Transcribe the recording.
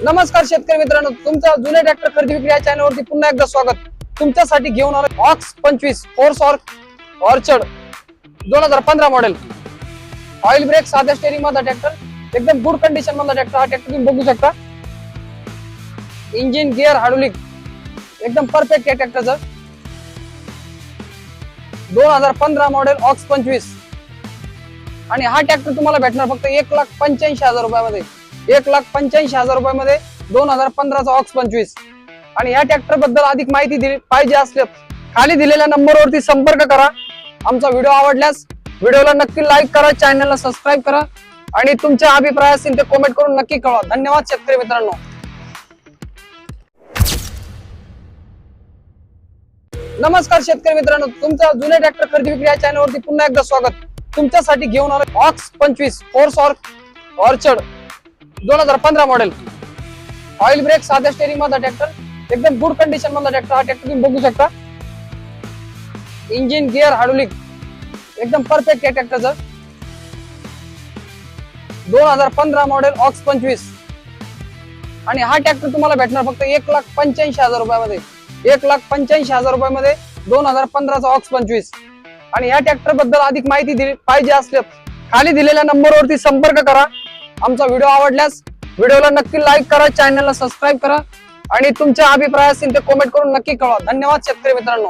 नमस्कार शेतकरी मित्रांनो, तुमचा जुने ट्रॅक्टर खरेदी विक्री या चॅनलवरती पुन्हा एकदा स्वागत. तुमच्यासाठी घेऊन आलो ऑक्स 25 Force orchard 2015 model. Oil brake, साध्या स्टेरिंग मधला ट्रॅक्टर, एकदम गुड कंडिशन मधला ट्रॅक्टर. हा ट्रॅक्टर तुम्ही बघू शकता. इंजिन, गिअर, हायड्रोलिक एकदम परफेक्ट आहे ट्रॅक्टरचं. 2015 मॉडेल ऑक्स 25 आणि हा ट्रॅक्टर तुम्हाला भेटणार फक्त 1,85,000 रुपयामध्ये. 1,85,000 रुपयामध्ये 2015 चा ऑक्स 25. आणि या ट्रॅक्टर बद्दल अधिक माहिती पाहिजे असल्यास खाली दिलेल्या नंबरवरती संपर्क करा. आमचा व्हिडिओ आवडल्यास व्हिडिओला नक्की लाईक करा, चॅनलला सबस्क्राईब करा आणि तुमचे अभिप्राय असतील ते कमेंट करून नक्की कळवा. धन्यवाद शेतकरी मित्रांनो. नमस्कार शेतकरी मित्रांनो, तुमचा जुने ट्रॅक्टर खरेदी विक्री या चॅनलवरती पुन्हा एकदा स्वागत. तुमच्यासाठी घेऊन आलो ऑक्स 25 Force orchard 2015 model. Oil brake, साध्या स्टेरिंग मधला ट्रॅक्टर, एकदम गुड कंडिशन मधला ट्रॅक्टर. हा ट्रॅक्टर तुम्ही बघू शकता. इंजिन, गिअर, हायड्रोलिक एकदम परफेक्ट आहे ट्रॅक्टरचं. 2015 मॉडेल ऑक्स 25 आणि हा ट्रॅक्टर तुम्हाला भेटणार फक्त 1,85,000 रुपयामध्ये. 1,85,000 रुपयामध्ये 2015 चा ऑक्स 25. आणि या ट्रॅक्टर बद्दल अधिक माहिती पाहिजे असल्यास खाली दिलेल्या नंबरवरती संपर्क करा. आमचा व्हिडिओ आवडल्यास व्हिडिओला नक्की लाईक करा, चॅनलला सबस्क्राईब करा आणि तुमचे अभिप्राय असतील ते कमेंट करून नक्की कळवा. धन्यवाद शेतकरी मित्रांनो.